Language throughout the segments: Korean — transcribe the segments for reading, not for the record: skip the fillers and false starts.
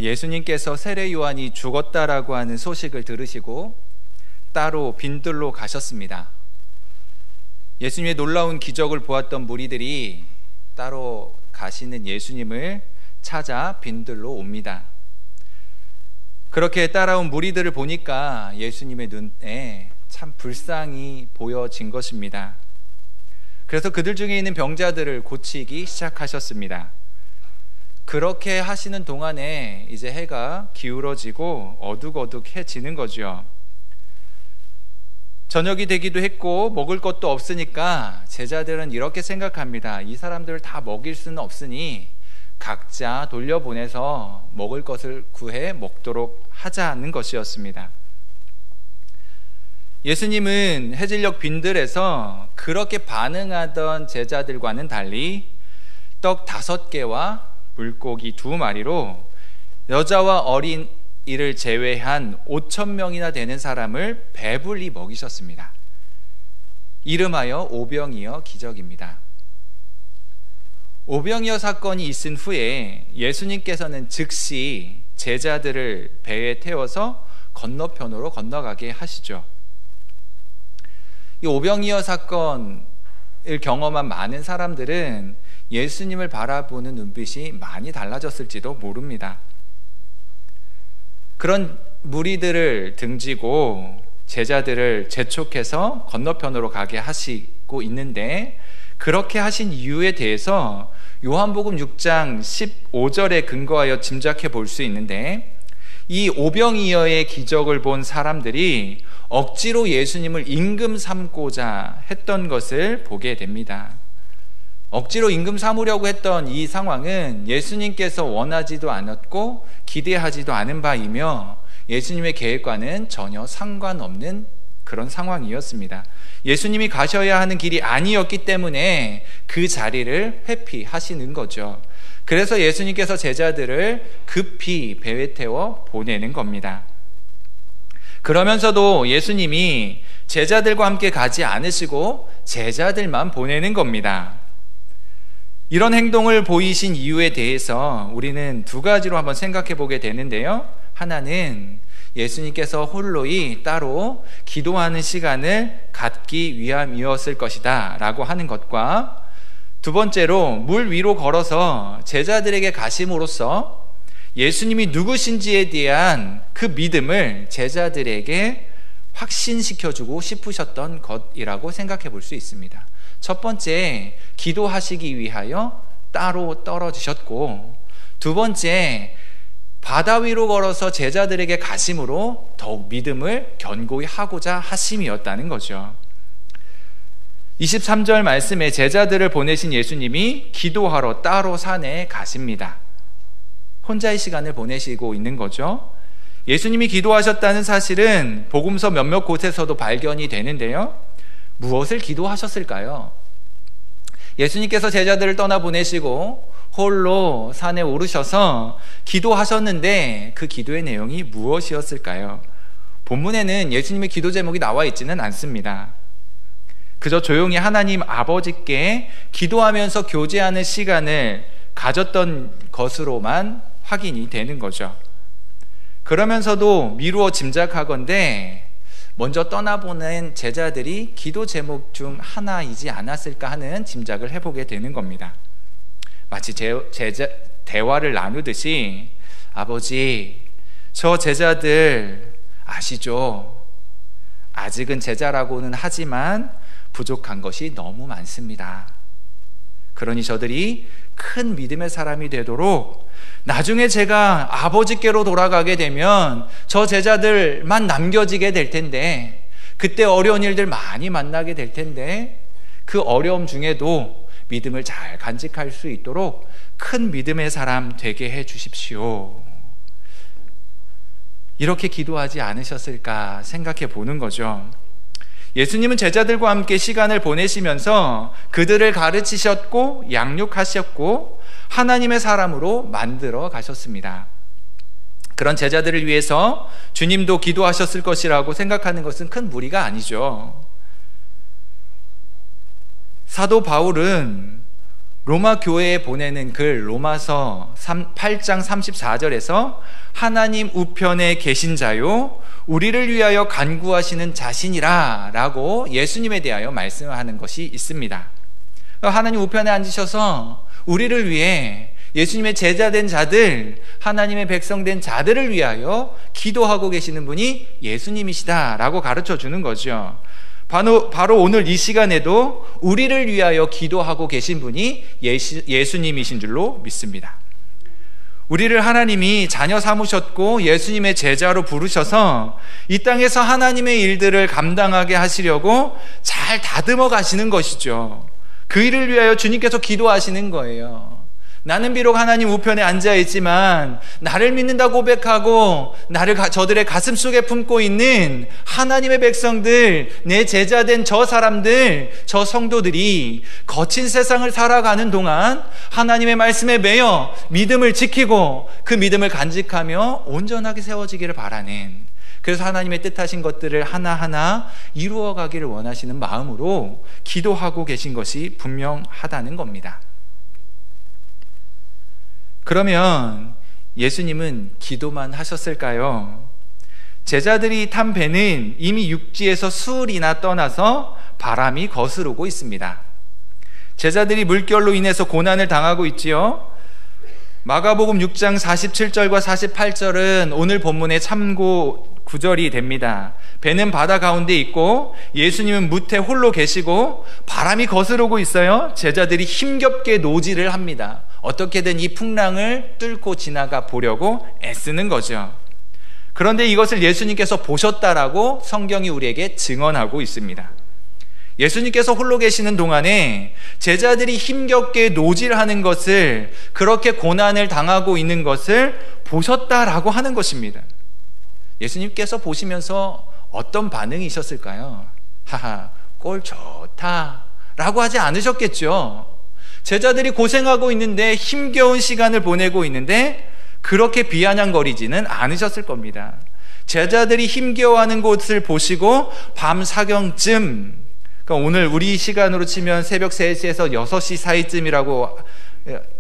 예수님께서 세례 요한이 죽었다라고 하는 소식을 들으시고 따로 빈들로 가셨습니다. 예수님의 놀라운 기적을 보았던 무리들이 따로 가시는 예수님을 찾아 빈들로 옵니다. 그렇게 따라온 무리들을 보니까 예수님의 눈에 참 불쌍히 보여진 것입니다. 그래서 그들 중에 있는 병자들을 고치기 시작하셨습니다. 그렇게 하시는 동안에 이제 해가 기울어지고 어둑어둑해지는 거죠. 저녁이 되기도 했고 먹을 것도 없으니까 제자들은 이렇게 생각합니다. 이 사람들을 다 먹일 수는 없으니 각자 돌려보내서 먹을 것을 구해 먹도록 하자는 것이었습니다. 예수님은 해질녘 빈들에서 그렇게 반응하던 제자들과는 달리 떡 5개와 물고기 2마리로 여자와 어린이를 제외한 5,000명이나 되는 사람을 배불리 먹이셨습니다. 이름하여 오병이어 기적입니다. 오병이어 사건이 있은 후에 예수님께서는 즉시 제자들을 배에 태워서 건너편으로 건너가게 하시죠. 이 오병이어 사건을 경험한 많은 사람들은 예수님을 바라보는 눈빛이 많이 달라졌을지도 모릅니다. 그런 무리들을 등지고 제자들을 재촉해서 건너편으로 가게 하시고 있는데, 그렇게 하신 이유에 대해서 요한복음 6장 15절에 근거하여 짐작해 볼 수 있는데, 이 오병이어의 기적을 본 사람들이 억지로 예수님을 임금 삼고자 했던 것을 보게 됩니다. 억지로 임금 삼으려고 했던 이 상황은 예수님께서 원하지도 않았고 기대하지도 않은 바이며 예수님의 계획과는 전혀 상관없는 그런 상황이었습니다. 예수님이 가셔야 하는 길이 아니었기 때문에 그 자리를 회피하시는 거죠. 그래서 예수님께서 제자들을 급히 배에 태워 보내는 겁니다. 그러면서도 예수님이 제자들과 함께 가지 않으시고 제자들만 보내는 겁니다. 이런 행동을 보이신 이유에 대해서 우리는 2가지로 한번 생각해 보게 되는데요. 하나는 예수님께서 홀로이 따로 기도하는 시간을 갖기 위함이었을 것이다 라고 하는 것과, 2번째로 물 위로 걸어서 제자들에게 가심으로써 예수님이 누구신지에 대한 그 믿음을 제자들에게 확신시켜주고 싶으셨던 것이라고 생각해 볼 수 있습니다. 첫 번째, 기도하시기 위하여 따로 떨어지셨고, 2번째, 바다 위로 걸어서 제자들에게 가심으로 더욱 믿음을 견고히 하고자 하심이었다는 거죠. 23절 말씀에 제자들을 보내신 예수님이 기도하러 따로 산에 가십니다. 혼자의 시간을 보내시고 있는 거죠. 예수님이 기도하셨다는 사실은 복음서 몇몇 곳에서도 발견이 되는데요. 무엇을 기도하셨을까요? 예수님께서 제자들을 떠나보내시고 홀로 산에 오르셔서 기도하셨는데 그 기도의 내용이 무엇이었을까요? 본문에는 예수님의 기도 제목이 나와 있지는 않습니다. 그저 조용히 하나님 아버지께 기도하면서 교제하는 시간을 가졌던 것으로만 확인이 되는 거죠. 그러면서도 미루어 짐작하건대 먼저 떠나보낸 제자들이 기도 제목 중 하나이지 않았을까 하는 짐작을 해보게 되는 겁니다. 마치 대화를 나누듯이, 아버지, 저 제자들 아시죠? 아직은 제자라고는 하지만 부족한 것이 너무 많습니다. 그러니 저들이 큰 믿음의 사람이 되도록 나중에 제가 아버지께로 돌아가게 되면 저 제자들만 남겨지게 될 텐데, 그때 어려운 일들 많이 만나게 될 텐데, 그 어려움 중에도 믿음을 잘 간직할 수 있도록 큰 믿음의 사람 되게 해 주십시오. 이렇게 기도하지 않으셨을까 생각해 보는 거죠. 예수님은 제자들과 함께 시간을 보내시면서 그들을 가르치셨고 양육하셨고 하나님의 사람으로 만들어 가셨습니다. 그런 제자들을 위해서 주님도 기도하셨을 것이라고 생각하는 것은 큰 무리가 아니죠. 사도 바울은 로마 교회에 보내는 글 로마서 8장 34절에서 하나님 우편에 계신 자요 우리를 위하여 간구하시는 자신이라 라고 예수님에 대하여 말씀하는 것이 있습니다. 하나님 우편에 앉으셔서 우리를 위해 예수님의 제자된 자들, 하나님의 백성된 자들을 위하여 기도하고 계시는 분이 예수님이시다 라고 가르쳐 주는 거죠. 바로 오늘 이 시간에도 우리를 위하여 기도하고 계신 분이 예수님이신 줄로 믿습니다. 우리를 하나님이 자녀 삼으셨고 예수님의 제자로 부르셔서 이 땅에서 하나님의 일들을 감당하게 하시려고 잘 다듬어 가시는 것이죠. 그 일을 위하여 주님께서 기도하시는 거예요. 나는 비록 하나님 우편에 앉아있지만 나를 믿는다 고백하고 나를 저들의 가슴 속에 품고 있는 하나님의 백성들, 내 제자된 저 사람들, 저 성도들이 거친 세상을 살아가는 동안 하나님의 말씀에 매여 믿음을 지키고 그 믿음을 간직하며 온전하게 세워지기를 바라는, 그래서 하나님의 뜻하신 것들을 하나하나 이루어가기를 원하시는 마음으로 기도하고 계신 것이 분명하다는 겁니다. 그러면 예수님은 기도만 하셨을까요? 제자들이 탄 배는 이미 육지에서 수흘이나 떠나서 바람이 거스르고 있습니다. 제자들이 물결로 인해서 고난을 당하고 있지요. 마가복음 6장 47절과 48절은 오늘 본문의 참고 구절이 됩니다. 배는 바다 가운데 있고 예수님은 무태 홀로 계시고 바람이 거스르고 있어요. 제자들이 힘겹게 노질을 합니다. 어떻게든 이 풍랑을 뚫고 지나가 보려고 애쓰는 거죠. 그런데 이것을 예수님께서 보셨다라고 성경이 우리에게 증언하고 있습니다. 예수님께서 홀로 계시는 동안에 제자들이 힘겹게 노질하는 것을, 그렇게 고난을 당하고 있는 것을 보셨다라고 하는 것입니다. 예수님께서 보시면서 어떤 반응이셨을까요? 하하, 꼴 좋다 라고 하지 않으셨겠죠. 제자들이 고생하고 있는데, 힘겨운 시간을 보내고 있는데 그렇게 비아냥거리지는 않으셨을 겁니다. 제자들이 힘겨워하는 곳을 보시고 밤 사경쯤, 그러니까 오늘 우리 시간으로 치면 새벽 3시에서 6시 사이쯤이라고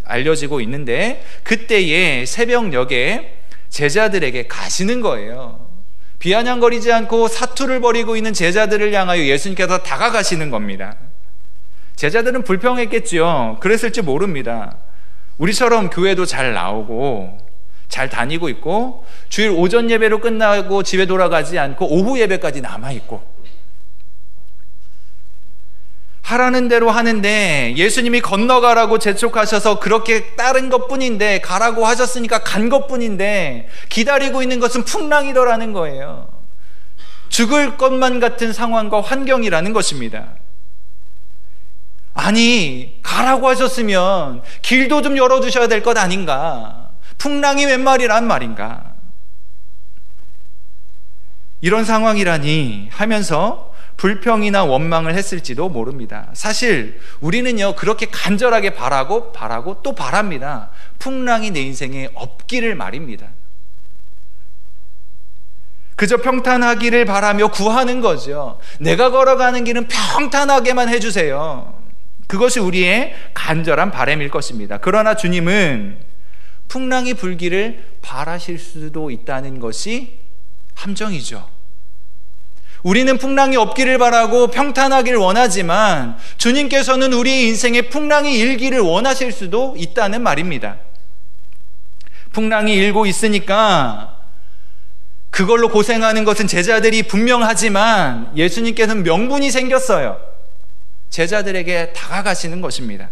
알려지고 있는데, 그때에 새벽녘에 제자들에게 가시는 거예요. 비아냥거리지 않고 사투를 벌이고 있는 제자들을 향하여 예수님께서 다가가시는 겁니다. 제자들은 불평했겠지요. 그랬을지 모릅니다. 우리처럼 교회도 잘 나오고 잘 다니고 있고 주일 오전 예배로 끝나고 집에 돌아가지 않고 오후 예배까지 남아있고 하라는 대로 하는데 예수님이 건너가라고 재촉하셔서 그렇게 따른 것뿐인데, 가라고 하셨으니까 간 것뿐인데 기다리고 있는 것은 풍랑이더라는 거예요. 죽을 것만 같은 상황과 환경이라는 것입니다. 아니, 가라고 하셨으면 길도 좀 열어주셔야 될 것 아닌가? 풍랑이 웬 말이란 말인가? 이런 상황이라니 하면서 불평이나 원망을 했을지도 모릅니다. 사실 우리는요, 그렇게 간절하게 바라고 또 바랍니다. 풍랑이 내 인생에 없기를 말입니다. 그저 평탄하기를 바라며 구하는 거죠. 내가 걸어가는 길은 평탄하게만 해주세요. 그것이 우리의 간절한 바람일 것입니다. 그러나 주님은 풍랑이 불기를 바라실 수도 있다는 것이 함정이죠. 우리는 풍랑이 없기를 바라고 평탄하기를 원하지만 주님께서는 우리 인생에 풍랑이 일기를 원하실 수도 있다는 말입니다. 풍랑이 일고 있으니까 그걸로 고생하는 것은 제자들이 분명하지만 예수님께서는 명분이 생겼어요. 제자들에게 다가가시는 것입니다.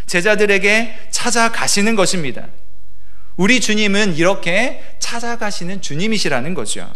제자들에게 찾아가시는 것입니다. 우리 주님은 이렇게 찾아가시는 주님이시라는 거죠.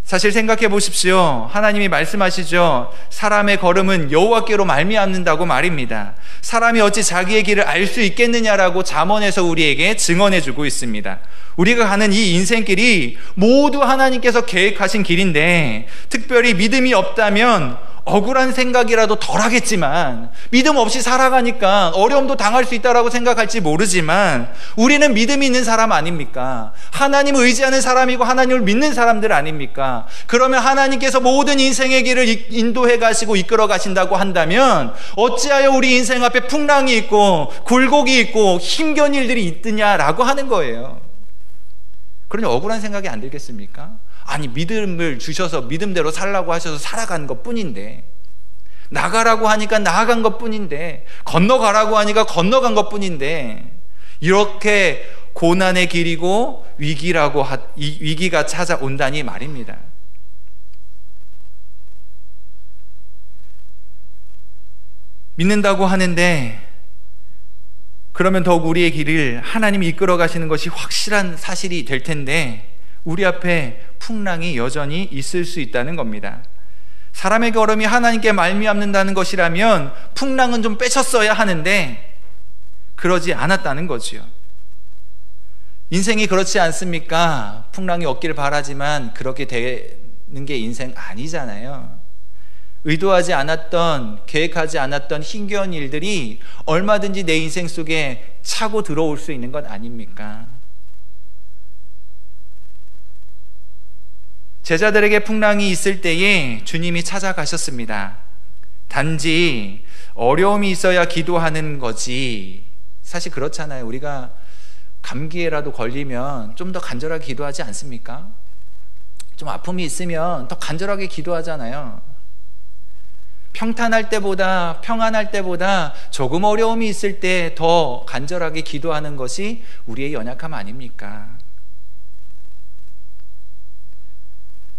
사실 생각해 보십시오. 하나님이 말씀하시죠. 사람의 걸음은 여호와께로 말미암는다고 말입니다. 사람이 어찌 자기의 길을 알 수 있겠느냐라고 잠언에서 우리에게 증언해 주고 있습니다. 우리가 가는 이 인생길이 모두 하나님께서 계획하신 길인데, 특별히 믿음이 없다면 억울한 생각이라도 덜 하겠지만, 믿음 없이 살아가니까 어려움도 당할 수 있다라고 생각할지 모르지만, 우리는 믿음이 있는 사람 아닙니까? 하나님을 의지하는 사람이고 하나님을 믿는 사람들 아닙니까? 그러면 하나님께서 모든 인생의 길을 인도해 가시고 이끌어 가신다고 한다면 어찌하여 우리 인생 앞에 풍랑이 있고 굴곡이 있고 힘겨운 일들이 있느냐라고 하는 거예요. 그러니 억울한 생각이 안 들겠습니까? 아니, 믿음을 주셔서 믿음대로 살라고 하셔서 살아간 것 뿐인데, 나가라고 하니까 나아간 것 뿐인데, 건너가라고 하니까 건너간 것 뿐인데, 이렇게 고난의 길이고 위기가 찾아온다니 말입니다. 믿는다고 하는데, 그러면 더욱 우리의 길을 하나님이 이끌어 가시는 것이 확실한 사실이 될 텐데, 우리 앞에 풍랑이 여전히 있을 수 있다는 겁니다. 사람의 걸음이 하나님께 말미암는다는 것이라면 풍랑은 좀 빼셨어야 하는데 그러지 않았다는 거지요. 인생이 그렇지 않습니까? 풍랑이 없기를 바라지만 그렇게 되는 게 인생 아니잖아요. 의도하지 않았던, 계획하지 않았던 힘겨운 일들이 얼마든지 내 인생 속에 차고 들어올 수 있는 것 아닙니까? 제자들에게 풍랑이 있을 때에 주님이 찾아가셨습니다. 단지 어려움이 있어야 기도하는 거지, 사실 그렇잖아요. 우리가 감기에라도 걸리면 좀 더 간절하게 기도하지 않습니까? 좀 아픔이 있으면 더 간절하게 기도하잖아요. 평탄할 때보다, 평안할 때보다 조금 어려움이 있을 때 더 간절하게 기도하는 것이 우리의 연약함 아닙니까?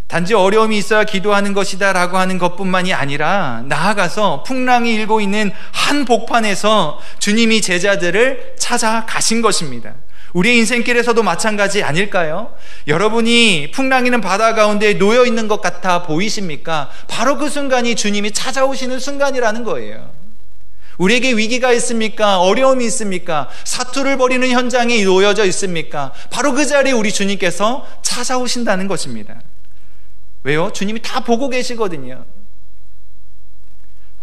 단지 어려움이 있어야 기도하는 것이다 라고 하는 것뿐만이 아니라, 나아가서 풍랑이 일고 있는 한 복판에서 주님이 제자들을 찾아가신 것입니다. 우리의 인생길에서도 마찬가지 아닐까요? 여러분이 풍랑이는 바다 가운데 놓여 있는 것 같아 보이십니까? 바로 그 순간이 주님이 찾아오시는 순간이라는 거예요. 우리에게 위기가 있습니까? 어려움이 있습니까? 사투를 벌이는 현장에 놓여져 있습니까? 바로 그 자리에 우리 주님께서 찾아오신다는 것입니다. 왜요? 주님이 다 보고 계시거든요.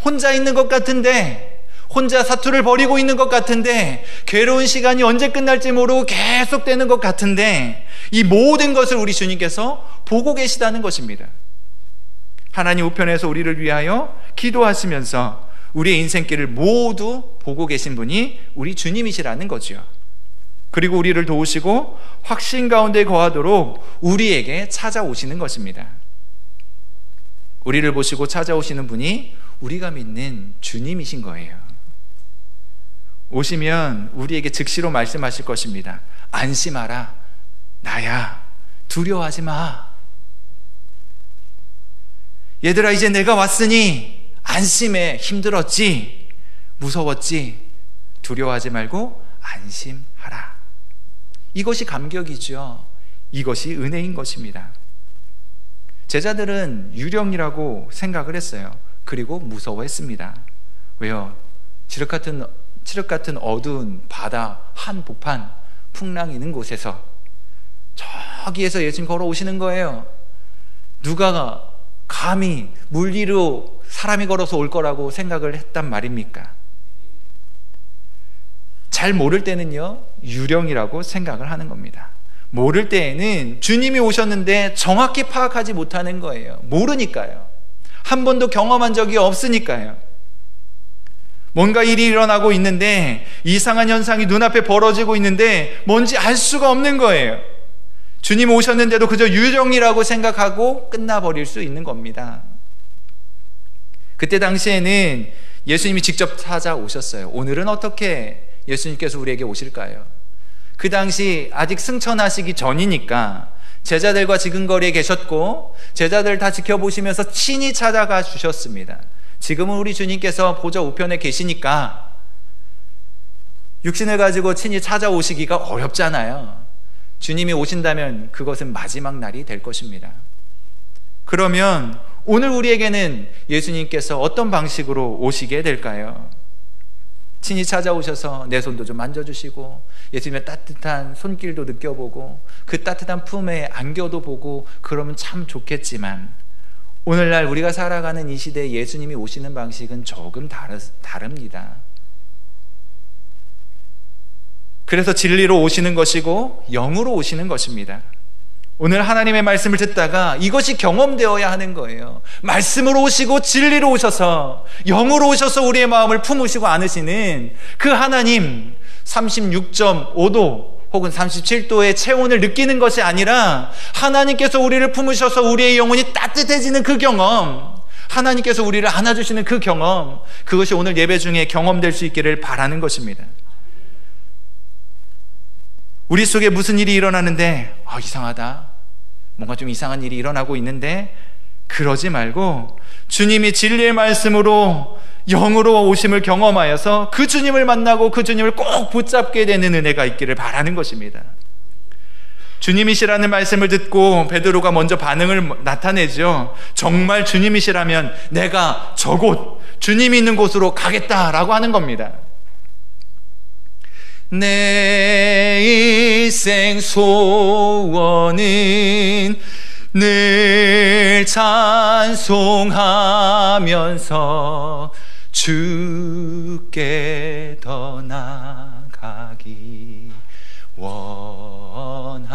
혼자 있는 것 같은데, 혼자 사투를 벌이고 있는 것 같은데, 괴로운 시간이 언제 끝날지 모르고 계속되는 것 같은데, 이 모든 것을 우리 주님께서 보고 계시다는 것입니다. 하나님 우편에서 우리를 위하여 기도하시면서 우리의 인생길을 모두 보고 계신 분이 우리 주님이시라는 거죠. 그리고 우리를 도우시고 확신 가운데 거하도록 우리에게 찾아오시는 것입니다. 우리를 보시고 찾아오시는 분이 우리가 믿는 주님이신 거예요. 오시면 우리에게 즉시로 말씀하실 것입니다. 안심하라, 나야, 두려워하지 마. 얘들아, 이제 내가 왔으니 안심해. 힘들었지? 무서웠지? 두려워하지 말고 안심하라. 이것이 감격이죠. 이것이 은혜인 것입니다. 제자들은 유령이라고 생각을 했어요. 그리고 무서워했습니다. 왜요? 칠흑 같은 어두운 바다 한복판, 풍랑이 있는 곳에서 저기에서 예수님 걸어오시는 거예요. 누가 감히 물 위로 사람이 걸어서 올 거라고 생각을 했단 말입니까? 잘 모를 때는요, 유령이라고 생각을 하는 겁니다. 모를 때에는 주님이 오셨는데 정확히 파악하지 못하는 거예요. 모르니까요. 한 번도 경험한 적이 없으니까요. 뭔가 일이 일어나고 있는데, 이상한 현상이 눈앞에 벌어지고 있는데 뭔지 알 수가 없는 거예요. 주님 오셨는데도 그저 유령이라고 생각하고 끝나버릴 수 있는 겁니다. 그때 당시에는 예수님이 직접 찾아오셨어요. 오늘은 어떻게 예수님께서 우리에게 오실까요? 그 당시 아직 승천하시기 전이니까 제자들과 지근거리에 계셨고, 제자들 다 지켜보시면서 친히 찾아가 주셨습니다. 지금은 우리 주님께서 보좌 우편에 계시니까 육신을 가지고 친히 찾아오시기가 어렵잖아요. 주님이 오신다면 그것은 마지막 날이 될 것입니다. 그러면 오늘 우리에게는 예수님께서 어떤 방식으로 오시게 될까요? 친히 찾아오셔서 내 손도 좀 만져주시고, 예수님의 따뜻한 손길도 느껴보고, 그 따뜻한 품에 안겨도 보고, 그러면 참 좋겠지만, 오늘날 우리가 살아가는 이 시대에 예수님이 오시는 방식은 조금 다릅니다. 그래서 진리로 오시는 것이고 영으로 오시는 것입니다. 오늘 하나님의 말씀을 듣다가 이것이 경험되어야 하는 거예요. 말씀으로 오시고 진리로 오셔서 영으로 오셔서 우리의 마음을 품으시고 안으시는 그 하나님, 36.5도 혹은 37도의 체온을 느끼는 것이 아니라 하나님께서 우리를 품으셔서 우리의 영혼이 따뜻해지는 그 경험, 하나님께서 우리를 안아주시는 그 경험, 그것이 오늘 예배 중에 경험될 수 있기를 바라는 것입니다. 우리 속에 무슨 일이 일어나는데 이상하다, 뭔가 좀 이상한 일이 일어나고 있는데, 그러지 말고 주님이 진리의 말씀으로 영으로 오심을 경험하여서 그 주님을 만나고 그 주님을 꼭 붙잡게 되는 은혜가 있기를 바라는 것입니다. 주님이시라는 말씀을 듣고 베드로가 먼저 반응을 나타내죠. 정말 주님이시라면 내가 저곳, 주님이 있는 곳으로 가겠다라고 하는 겁니다. 내 일생 소원은 늘 찬송하면서 주께 더 나가기 원합니다.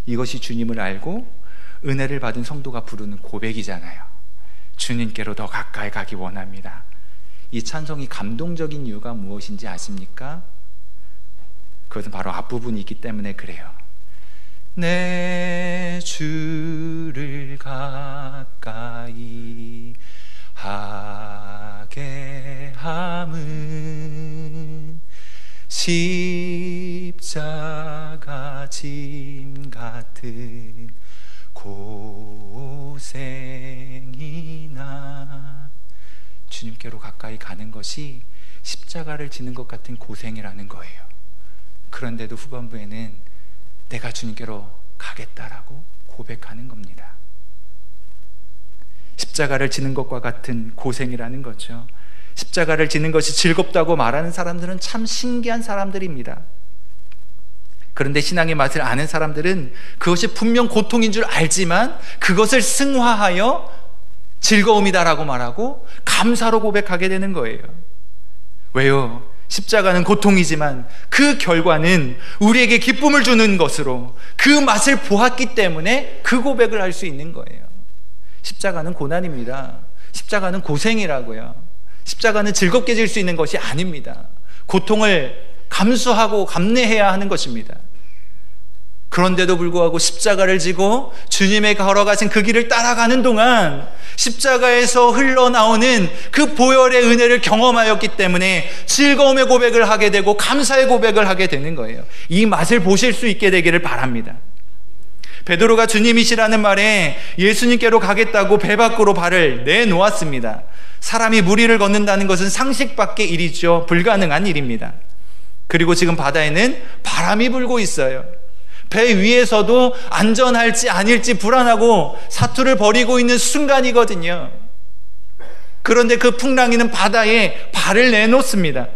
이것이 주님을 알고 은혜를 받은 성도가 부르는 고백이잖아요. 주님께로 더 가까이 가기 원합니다. 이 찬송이 감동적인 이유가 무엇인지 아십니까? 그것은 바로 앞부분이 있기 때문에 그래요. 내 주를 가까이 하게 함은 십자가 짐 같은 고생이나, 주님께로 가까이 가는 것이 십자가를 지는 것 같은 고생이라는 거예요. 그런데도 후반부에는 내가 주님께로 가겠다라고 고백하는 겁니다. 십자가를 지는 것과 같은 고생이라는 거죠. 십자가를 지는 것이 즐겁다고 말하는 사람들은 참 신기한 사람들입니다. 그런데 신앙의 맛을 아는 사람들은 그것이 분명 고통인 줄 알지만 그것을 승화하여 즐거움이다라고 말하고 감사로 고백하게 되는 거예요. 왜요? 십자가는 고통이지만 그 결과는 우리에게 기쁨을 주는 것으로 그 맛을 보았기 때문에 그 고백을 할 수 있는 거예요. 십자가는 고난입니다. 십자가는 고생이라고요. 십자가는 즐겁게 질 수 있는 것이 아닙니다. 고통을 감수하고 감내해야 하는 것입니다. 그런데도 불구하고 십자가를 지고 주님의 걸어가신 그 길을 따라가는 동안 십자가에서 흘러나오는 그 보혈의 은혜를 경험하였기 때문에 즐거움의 고백을 하게 되고 감사의 고백을 하게 되는 거예요. 이 맛을 보실 수 있게 되기를 바랍니다. 베드로가 주님이시라는 말에 예수님께로 가겠다고 배 밖으로 발을 내놓았습니다. 사람이 무리를 걷는다는 것은 상식 밖의 일이죠. 불가능한 일입니다. 그리고 지금 바다에는 바람이 불고 있어요. 배 위에서도 안전할지 아닐지 불안하고 사투를 벌이고 있는 순간이거든요. 그런데 그 풍랑이는 바다에 발을 내놓습니다.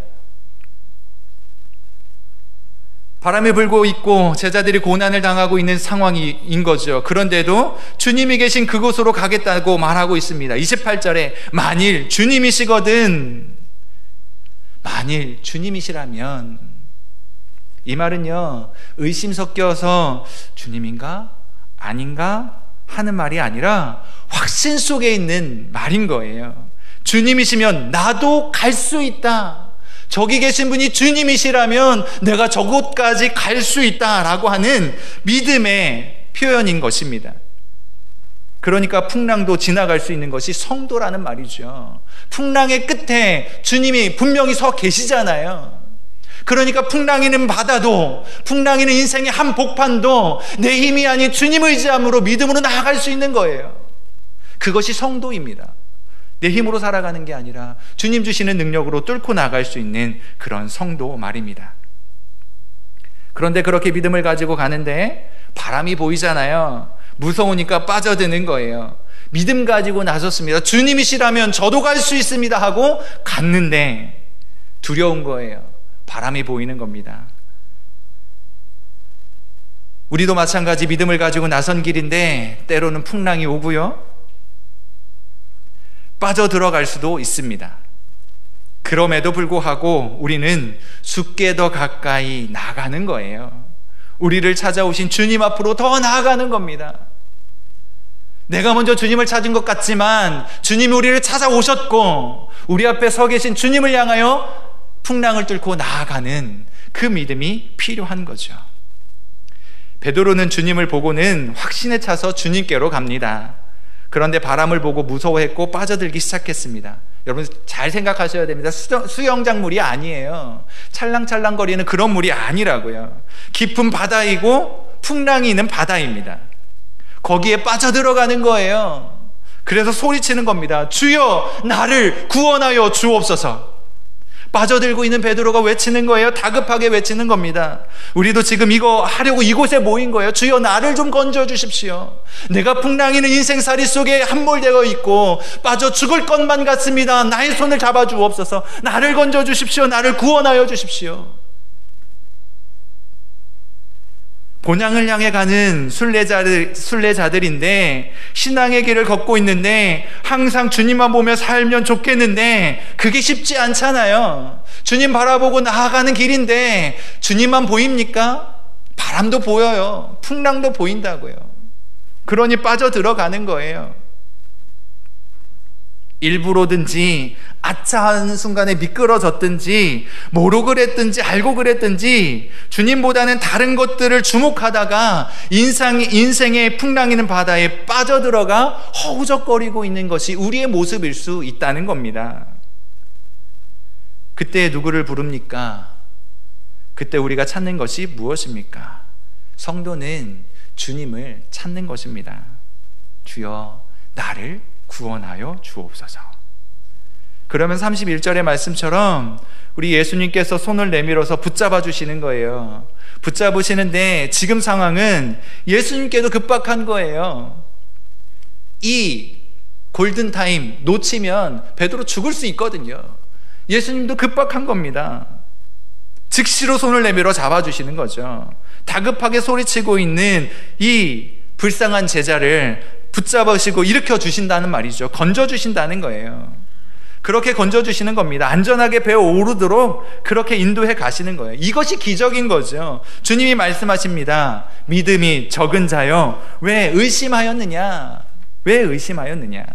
바람이 불고 있고 제자들이 고난을 당하고 있는 상황인 거죠. 그런데도 주님이 계신 그곳으로 가겠다고 말하고 있습니다. 28절에 만일 주님이시거든, 만일 주님이시라면, 이 말은요, 의심 섞여서 주님인가 아닌가 하는 말이 아니라 확신 속에 있는 말인 거예요. 주님이시면 나도 갈 수 있다. 저기 계신 분이 주님이시라면 내가 저곳까지 갈 수 있다라고 하는 믿음의 표현인 것입니다. 그러니까 풍랑도 지나갈 수 있는 것이 성도라는 말이죠. 풍랑의 끝에 주님이 분명히 서 계시잖아요. 그러니까 풍랑이는 바다도, 풍랑이는 인생의 한 복판도 내 힘이 아닌 주님 의지함으로 믿음으로 나아갈 수 있는 거예요. 그것이 성도입니다. 내 힘으로 살아가는 게 아니라 주님 주시는 능력으로 뚫고 나갈 수 있는 그런 성도 말입니다. 그런데 그렇게 믿음을 가지고 가는데 바람이 보이잖아요. 무서우니까 빠져드는 거예요. 믿음 가지고 나섰습니다. 주님이시라면 저도 갈 수 있습니다 하고 갔는데 두려운 거예요. 바람이 보이는 겁니다. 우리도 마찬가지 믿음을 가지고 나선 길인데 때로는 풍랑이 오고요, 빠져들어갈 수도 있습니다. 그럼에도 불구하고 우리는 주께 더 가까이 나가는 거예요. 우리를 찾아오신 주님 앞으로 더 나아가는 겁니다. 내가 먼저 주님을 찾은 것 같지만 주님이 우리를 찾아오셨고 우리 앞에 서 계신 주님을 향하여 풍랑을 뚫고 나아가는 그 믿음이 필요한 거죠. 베드로는 주님을 보고는 확신에 차서 주님께로 갑니다. 그런데 바람을 보고 무서워했고 빠져들기 시작했습니다. 여러분 잘 생각하셔야 됩니다. 수영장 물이 아니에요. 찰랑찰랑거리는 그런 물이 아니라고요. 깊은 바다이고 풍랑이 있는 바다입니다. 거기에 빠져들어가는 거예요. 그래서 소리치는 겁니다. 주여 나를 구원하여 주옵소서. 빠져들고 있는 베드로가 외치는 거예요. 다급하게 외치는 겁니다. 우리도 지금 이거 하려고 이곳에 모인 거예요. 주여 나를 좀 건져 주십시오. 내가 풍랑이는 인생살이 속에 함몰되어 있고 빠져 죽을 것만 같습니다. 나의 손을 잡아 주옵소서. 나를 건져 주십시오. 나를 구원하여 주십시오. 본향을 향해 가는 순례자들인데 신앙의 길을 걷고 있는데 항상 주님만 보며 살면 좋겠는데 그게 쉽지 않잖아요. 주님 바라보고 나아가는 길인데 주님만 보입니까? 바람도 보여요. 풍랑도 보인다고요. 그러니 빠져들어가는 거예요. 일부러든지 아차하는 순간에 미끄러졌든지 모르고 그랬든지 알고 그랬든지 주님보다는 다른 것들을 주목하다가 인생의 풍랑이는 바다에 빠져들어가 허우적거리고 있는 것이 우리의 모습일 수 있다는 겁니다. 그때 누구를 부릅니까? 그때 우리가 찾는 것이 무엇입니까? 성도는 주님을 찾는 것입니다. 주여 나를 구원하여 주옵소서. 그러면 31절의 말씀처럼 우리 예수님께서 손을 내밀어서 붙잡아 주시는 거예요. 붙잡으시는데 지금 상황은 예수님께도 급박한 거예요. 이 골든타임 놓치면 베드로 죽을 수 있거든요. 예수님도 급박한 겁니다. 즉시로 손을 내밀어 잡아주시는 거죠. 다급하게 소리치고 있는 이 불쌍한 제자를 붙잡으시고 일으켜 주신다는 말이죠. 건져 주신다는 거예요. 그렇게 건져 주시는 겁니다. 안전하게 배에 오르도록 그렇게 인도해 가시는 거예요. 이것이 기적인 거죠. 주님이 말씀하십니다. 믿음이 적은 자여 왜 의심하였느냐? 왜 의심하였느냐?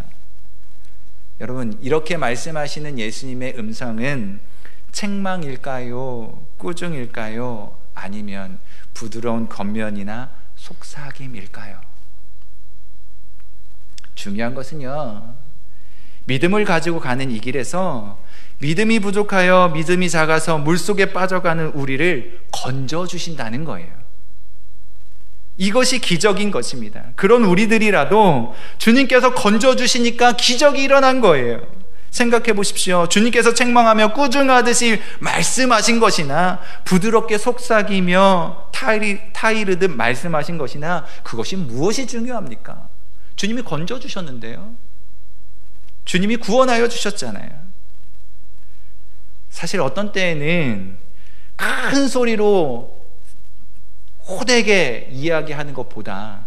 여러분 이렇게 말씀하시는 예수님의 음성은 책망일까요? 꾸중일까요? 아니면 부드러운 겉면이나 속삭임일까요? 중요한 것은요, 믿음을 가지고 가는 이 길에서 믿음이 부족하여 믿음이 작아서 물속에 빠져가는 우리를 건져주신다는 거예요. 이것이 기적인 것입니다. 그런 우리들이라도 주님께서 건져주시니까 기적이 일어난 거예요. 생각해 보십시오. 주님께서 책망하며 꾸중하듯이 말씀하신 것이나 부드럽게 속삭이며 타이르듯 말씀하신 것이나 그것이 무엇이 중요합니까? 주님이 건져주셨는데요. 주님이 구원하여 주셨잖아요. 사실 어떤 때에는 큰 소리로 호되게 이야기하는 것보다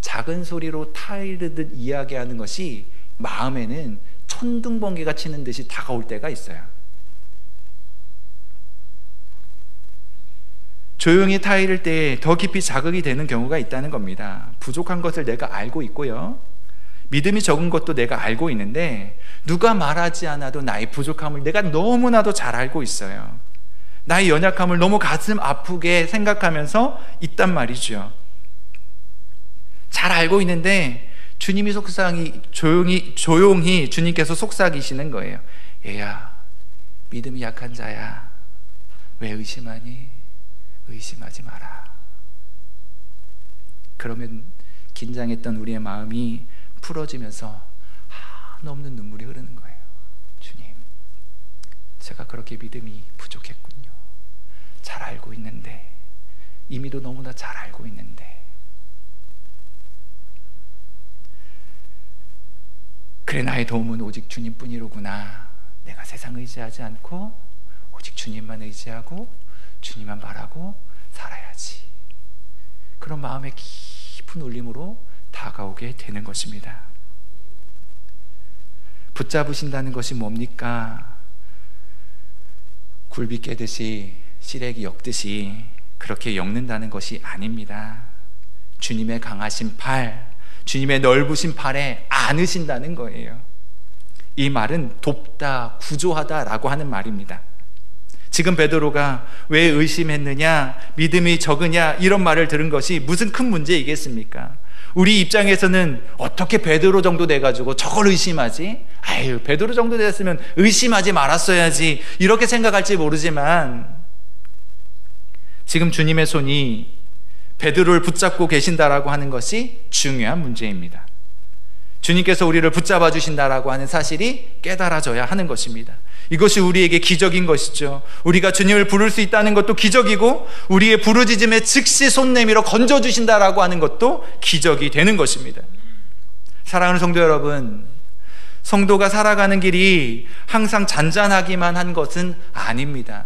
작은 소리로 타이르듯 이야기하는 것이 마음에는 천둥번개가 치는 듯이 다가올 때가 있어요. 조용히 타이를 때 더 깊이 자극이 되는 경우가 있다는 겁니다. 부족한 것을 내가 알고 있고요, 믿음이 적은 것도 내가 알고 있는데 누가 말하지 않아도 나의 부족함을 내가 너무나도 잘 알고 있어요. 나의 연약함을 너무 가슴 아프게 생각하면서 있단 말이죠. 잘 알고 있는데 주님이 조용히 주님께서 속삭이시는 거예요. 얘야, 믿음이 약한 자야, 왜 의심하니? 의심하지 마라. 그러면 긴장했던 우리의 마음이 풀어지면서 한없는 눈물이 흐르는 거예요. 주님, 제가 그렇게 믿음이 부족했군요. 잘 알고 있는데, 이미도 너무나 잘 알고 있는데, 그래 나의 도움은 오직 주님뿐이로구나. 내가 세상 의지하지 않고 오직 주님만 의지하고 주님만 바라고 살아야지. 그런 마음의 깊은 울림으로 다가오게 되는 것입니다. 붙잡으신다는 것이 뭡니까? 굴비 깨듯이 시래기 엮듯이 그렇게 엮는다는 것이 아닙니다. 주님의 강하신 팔, 주님의 넓으신 팔에 안으신다는 거예요. 이 말은 돕다, 구조하다라고 하는 말입니다. 지금 베드로가 왜 의심했느냐, 믿음이 적으냐 이런 말을 들은 것이 무슨 큰 문제이겠습니까? 우리 입장에서는 어떻게 베드로 정도 돼가지고 저걸 의심하지? 아유, 베드로 정도 됐으면 의심하지 말았어야지 이렇게 생각할지 모르지만, 지금 주님의 손이 베드로를 붙잡고 계신다라고 하는 것이 중요한 문제입니다. 주님께서 우리를 붙잡아 주신다라고 하는 사실이 깨달아져야 하는 것입니다. 이것이 우리에게 기적인 것이죠. 우리가 주님을 부를 수 있다는 것도 기적이고, 우리의 부르짖음에 즉시 손 내밀어 건져주신다라고 하는 것도 기적이 되는 것입니다. 사랑하는 성도 여러분, 성도가 살아가는 길이 항상 잔잔하기만 한 것은 아닙니다.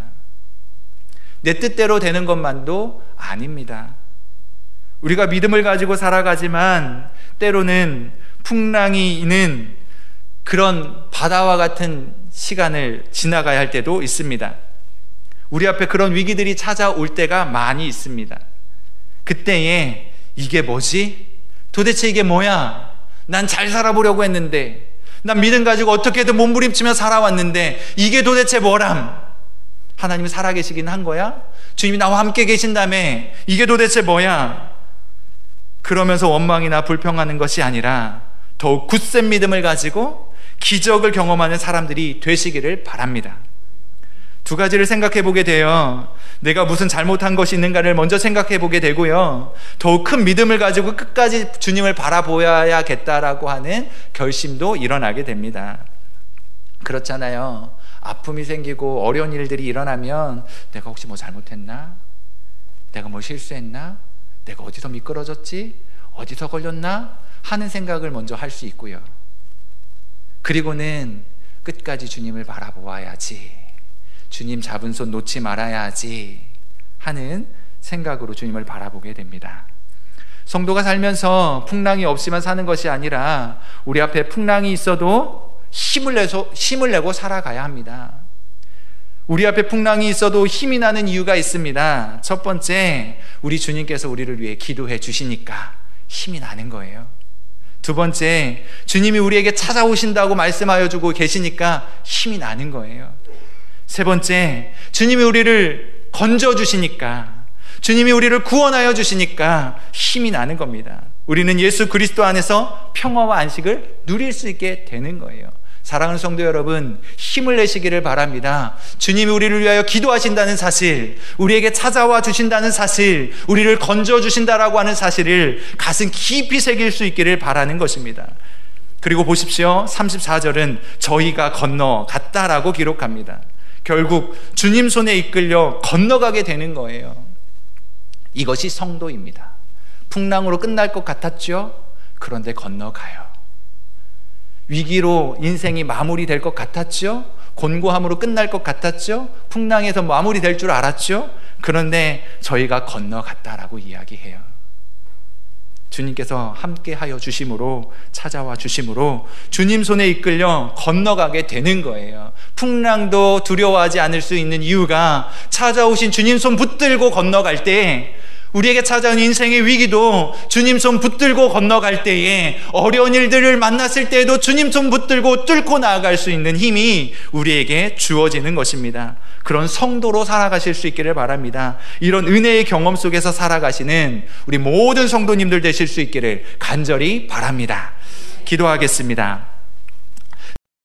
내 뜻대로 되는 것만도 아닙니다. 우리가 믿음을 가지고 살아가지만 때로는 풍랑이 있는 그런 바다와 같은 시간을 지나가야 할 때도 있습니다. 우리 앞에 그런 위기들이 찾아올 때가 많이 있습니다. 그때에 이게 뭐지? 도대체 이게 뭐야? 난 잘 살아보려고 했는데, 난 믿음 가지고 어떻게든 몸부림치며 살아왔는데 이게 도대체 뭐람? 하나님이 살아계시긴 한 거야? 주님이 나와 함께 계신다며 이게 도대체 뭐야? 그러면서 원망이나 불평하는 것이 아니라 더욱 굳센 믿음을 가지고 기적을 경험하는 사람들이 되시기를 바랍니다. 두 가지를 생각해 보게 돼요. 내가 무슨 잘못한 것이 있는가를 먼저 생각해 보게 되고요, 더욱 큰 믿음을 가지고 끝까지 주님을 바라보아야겠다라고 하는 결심도 일어나게 됩니다. 그렇잖아요. 아픔이 생기고 어려운 일들이 일어나면 내가 혹시 뭐 잘못했나? 내가 뭐 실수했나? 내가 어디서 미끄러졌지? 어디서 걸렸나? 하는 생각을 먼저 할 수 있고요, 그리고는 끝까지 주님을 바라보아야지, 주님 잡은 손 놓지 말아야지 하는 생각으로 주님을 바라보게 됩니다. 성도가 살면서 풍랑이 없이만 사는 것이 아니라 우리 앞에 풍랑이 있어도 힘을 내고 살아가야 합니다. 우리 앞에 풍랑이 있어도 힘이 나는 이유가 있습니다. 첫 번째, 우리 주님께서 우리를 위해 기도해 주시니까 힘이 나는 거예요. 두 번째, 주님이 우리에게 찾아오신다고 말씀하여 주고 계시니까 힘이 나는 거예요. 세 번째, 주님이 우리를 건져주시니까, 주님이 우리를 구원하여 주시니까 힘이 나는 겁니다. 우리는 예수 그리스도 안에서 평화와 안식을 누릴 수 있게 되는 거예요. 사랑하는 성도 여러분, 힘을 내시기를 바랍니다. 주님이 우리를 위하여 기도하신다는 사실, 우리에게 찾아와 주신다는 사실, 우리를 건져주신다라고 하는 사실을 가슴 깊이 새길 수 있기를 바라는 것입니다. 그리고 보십시오. 34절은 저희가 건너갔다라고 기록합니다. 결국 주님 손에 이끌려 건너가게 되는 거예요. 이것이 성도입니다. 풍랑으로 끝날 것 같았죠? 그런데 건너가요. 위기로 인생이 마무리될 것 같았죠? 곤고함으로 끝날 것 같았죠? 풍랑에서 마무리될 줄 알았죠? 그런데 저희가 건너갔다라고 이야기해요. 주님께서 함께하여 주심으로, 찾아와 주심으로 주님 손에 이끌려 건너가게 되는 거예요. 풍랑도 두려워하지 않을 수 있는 이유가 찾아오신 주님 손 붙들고 건너갈 때, 우리에게 찾아온 인생의 위기도 주님 손 붙들고 건너갈 때에, 어려운 일들을 만났을 때에도 주님 손 붙들고 뚫고 나아갈 수 있는 힘이 우리에게 주어지는 것입니다. 그런 성도로 살아가실 수 있기를 바랍니다. 이런 은혜의 경험 속에서 살아가시는 우리 모든 성도님들 되실 수 있기를 간절히 바랍니다. 기도하겠습니다.